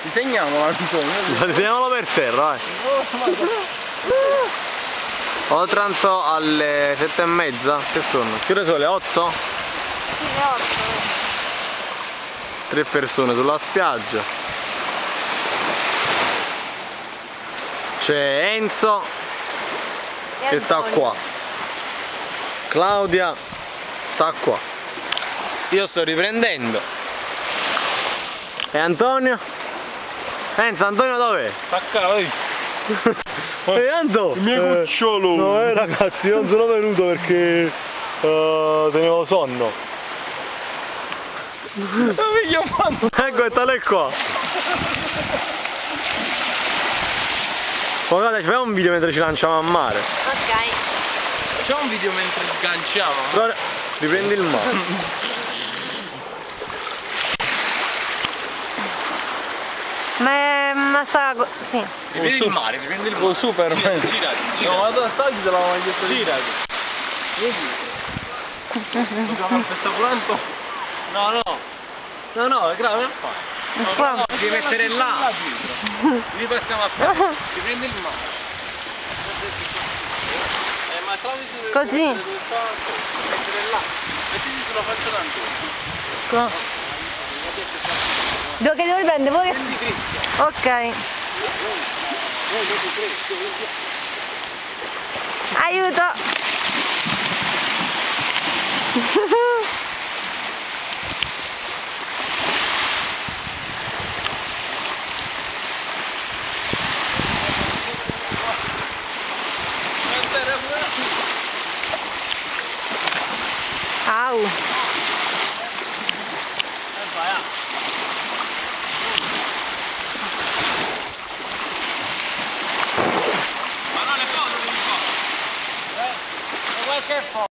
Disegniamolo Antonio. Disegniamolo per terra, vai. Otranto alle 7:30, che sono? Che ore sono? Le 8? Sì, le 8. 3 persone sulla spiaggia. C'è Enzo che sta qua. Claudia sta qua. Io sto riprendendo. E Antonio? Enzo, Antonio dov'è? Stacca, vai. Anto! Il mio cucciolo! No, ragazzi, non sono venuto perché tenevo sonno. Ecco, e tale qua. Guarda, ci facciamo un video mentre ci lanciamo a mare. Ok. Facciamo un video mentre sganciamo. Allora, riprendi il mare. Ma sta... sì. Riprendi il mare, riprendi il mare. Super. Girati. No, ma taglitela la maglietta. Girati. Dobbiamo questo planto. No, è grave a fare. No, devi mettere là. Li passiamo a fare. Riprendi il mare. Ma così. Mettere là. Mettiti sulla faccia d'Antonio. Che devo riprendere? Voi? Ok. Aiuto! Au! Ma non è cosa, che fa?